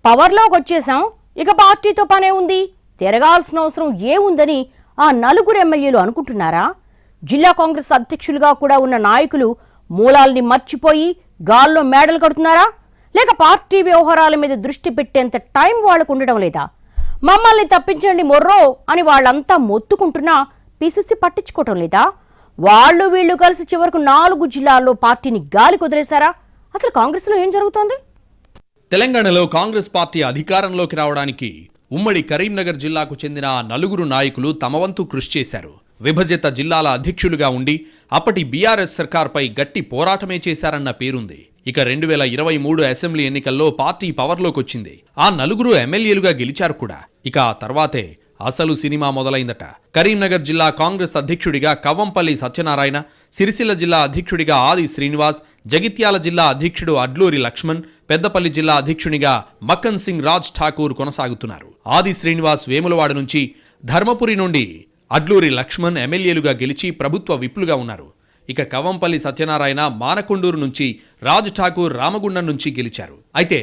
పవర్లోకి వచ్చేసాం, ఇక పార్టీతో పనే ఉంది, తిరగాల్సిన అవసరం ఏముందని ఆ నలుగురు ఎమ్మెల్యేలు అనుకుంటున్నారా? జిల్లా కాంగ్రెస్ అధ్యక్షులుగా కూడా ఉన్న నాయకులు మూలాల్ని మర్చిపోయి గాల్లో మేడలు కడుతున్నారా? లేక పార్టీ వ్యవహారాల మీద దృష్టి పెట్టేంత టైం వాళ్ళకు ఉండడం లేదా? మమ్మల్ని తప్పించండి మొర్రో అని వాళ్ళంతా మొత్తుకుంటున్నా పిసిసి పట్టించుకోవటం లేదా? వాళ్ళు వీళ్ళు కలిసి చివరకు 4 జిల్లాల్లో పార్టీని గాలి కుదిరేశారా? అసలు కాంగ్రెస్లో ఏం జరుగుతోంది? తెలంగాణలో కాంగ్రెస్ పార్టీ అధికారంలోకి రావడానికి ఉమ్మడి కరీంనగర్ జిల్లాకు చెందిన 4 నాయకులు తమ వంతు కృషి చేశారు. విభజిత జిల్లాల అధ్యక్షులుగా ఉండి అప్పటి బీఆర్ఎస్ సర్కార్పై గట్టి పోరాటమే చేశారన్న పేరుంది. ఇక 2023 అసెంబ్లీ ఎన్నికల్లో పార్టీ పవర్లోకి వచ్చింది. ఆ 4 ఎమ్మెల్యేలుగా గెలిచారు కూడా. ఇక ఆ తర్వాతే అసలు సినిమా మొదలైందట. కరీంనగర్ జిల్లా కాంగ్రెస్ అధ్యక్షుడిగా కవ్వంపల్లి సత్యనారాయణ, సిరిసిల్ల జిల్లా అధ్యక్షుడిగా ఆది శ్రీనివాస్, జగిత్యాల జిల్లా అధ్యక్షుడు అడ్లూరి లక్ష్మణ్, పెద్దపల్లి జిల్లా అధ్యక్షునిగా మక్కన్ సింగ్ రాజ్ ఠాకూర్ కొనసాగుతున్నారు. ఆది శ్రీనివాస్ వేములవాడ నుంచి, ధర్మపురి నుండి అడ్లూరి లక్ష్మణ్ ఎమ్మెల్యేలుగా గెలిచి ప్రభుత్వ విప్లుగా ఉన్నారు. ఇక కవ్వంపల్లి సత్యనారాయణ మానకొండూరు నుంచి, రాజ్ ఠాకూర్ రామగుండం నుంచి గెలిచారు. అయితే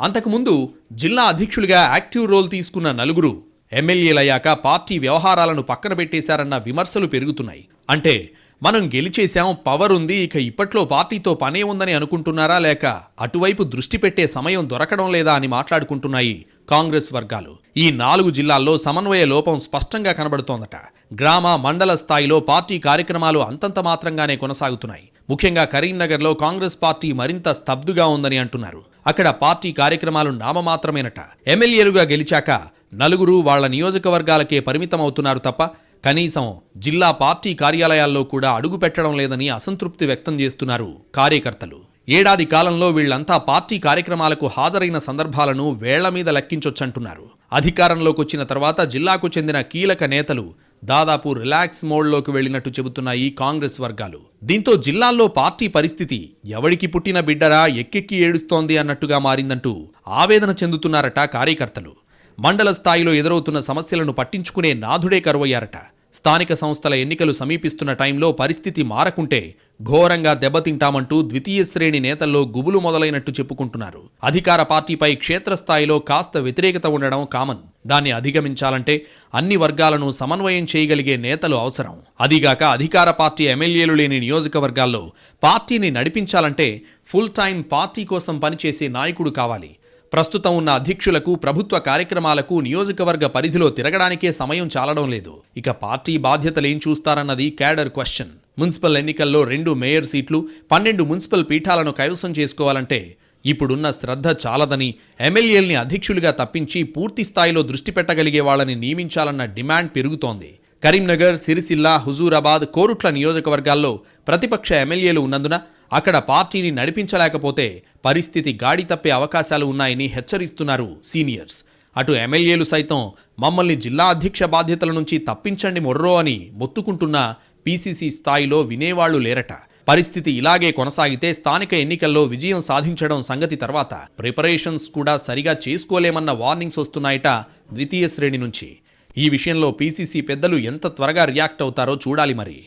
అంతకుముందు జిల్లా అధ్యక్షులుగా యాక్టివ్ రోల్ తీసుకున్న 4 ఎమ్మెల్యేలయ్యాక పార్టీ వ్యవహారాలను పక్కన పెట్టేశారన్న విమర్శలు పెరుగుతున్నాయి. అంటే మనం గెలిచేశాం, పవర్ ఉంది, ఇక ఇప్పట్లో పార్టీతో పనే ఉందని అనుకుంటున్నారా, లేక అటువైపు దృష్టి పెట్టే సమయం దొరకడం లేదా అని మాట్లాడుకుంటున్నాయి కాంగ్రెస్ వర్గాలు. ఈ 4 జిల్లాల్లో సమన్వయ లోపం స్పష్టంగా కనబడుతోందట. గ్రామ, మండల స్థాయిలో పార్టీ కార్యక్రమాలు అంతంత మాత్రంగానే కొనసాగుతున్నాయి. ముఖ్యంగా కరీంనగర్లో కాంగ్రెస్ పార్టీ మరింత స్తబ్దుగా ఉందని అంటున్నారు. అక్కడ పార్టీ కార్యక్రమాలు నామమాత్రమేనట. ఎమ్మెల్యేలుగా గెలిచాక 4 వాళ్ల నియోజకవర్గాలకే పరిమితమవుతున్నారు తప్ప కనీసం జిల్లా పార్టీ కార్యాలయాల్లో కూడా అడుగు పెట్టడం లేదని అసంతృప్తి వ్యక్తం చేస్తున్నారు కార్యకర్తలు. ఏడాది కాలంలో వీళ్లంతా పార్టీ కార్యక్రమాలకు హాజరైన సందర్భాలను వేళ్ల మీద లెక్కించొచ్చంటున్నారు. అధికారంలోకి వచ్చిన తర్వాత జిల్లాకు చెందిన కీలక నేతలు దాదాపు రిలాక్స్ మోడ్లోకి వెళ్లినట్టు చెబుతున్నాయి కాంగ్రెస్ వర్గాలు. దీంతో జిల్లాల్లో పార్టీ పరిస్థితి ఎవడికి పుట్టిన బిడ్డరా ఎక్కెక్కి ఏడుస్తోంది అన్నట్టుగా మారిందంటూ ఆవేదన చెందుతున్నారట కార్యకర్తలు. మండల స్థాయిలో ఎదురవుతున్న సమస్యలను పట్టించుకునే నాథుడే కరువయ్యారట. స్థానిక సంస్థల ఎన్నికలు సమీపిస్తున్న టైంలో పరిస్థితి మారకుంటే ఘోరంగా దెబ్బతింటామంటూ ద్వితీయ శ్రేణి నేతల్లో గుబులు మొదలైనట్టు చెప్పుకుంటున్నారు. అధికార పార్టీపై క్షేత్రస్థాయిలో కాస్త వ్యతిరేకత ఉండడం కామన్. దాన్ని అధిగమించాలంటే అన్ని వర్గాలను సమన్వయం చేయగలిగే నేతలు అవసరం. అదిగాక అధికార పార్టీ ఎమ్మెల్యేలు లేని నియోజకవర్గాల్లో పార్టీని నడిపించాలంటే ఫుల్ టైం పార్టీ కోసం పనిచేసే నాయకుడు కావాలి. ప్రస్తుతం ఉన్న అధ్యక్షులకు ప్రభుత్వ కార్యక్రమాలకు నియోజకవర్గ పరిధిలో తిరగడానికే సమయం చాలడం లేదు. ఇక పార్టీ బాధ్యతలేం చూస్తారన్నది క్యాడర్ క్వశ్చన్. మున్సిపల్ ఎన్నికల్లో 2 మేయర్ సీట్లు, 12 మున్సిపల్ పీఠాలను కైవసం చేసుకోవాలంటే ఇప్పుడున్న శ్రద్ధ చాలదని ఎమ్మెల్యేల్ని అధ్యక్షులుగా తప్పించి పూర్తి స్థాయిలో దృష్టి పెట్టగలిగే వాళ్ళని నియమించాలన్న డిమాండ్ పెరుగుతోంది. కరీంనగర్, సిరిసిల్ల, హుజూరాబాద్, కోరుట్ల నియోజకవర్గాల్లో ప్రతిపక్ష ఎమ్మెల్యేలు ఉన్నందున అక్కడ పార్టీని నడిపించలేకపోతే పరిస్థితి గాడి తప్పే అవకాశాలు ఉన్నాయని హెచ్చరిస్తున్నారు సీనియర్స్. అటు ఎమ్మెల్యేలు సైతం మమ్మల్ని జిల్లా అధ్యక్ష బాధ్యతల నుంచి తప్పించండి మొర్రో అని మొత్తుకుంటున్నా పీసీసీ స్థాయిలో వినేవాళ్లు లేరట. పరిస్థితి ఇలాగే కొనసాగితే స్థానిక ఎన్నికల్లో విజయం సాధించడం సంగతి తర్వాత ప్రిపరేషన్స్ కూడా సరిగా చేసుకోలేమన్న వార్నింగ్స్ వస్తున్నాయట ద్వితీయ శ్రేణి నుంచి. ఈ విషయంలో పీసీసీ పెద్దలు ఎంత త్వరగా రియాక్ట్ అవుతారో చూడాలి మరి.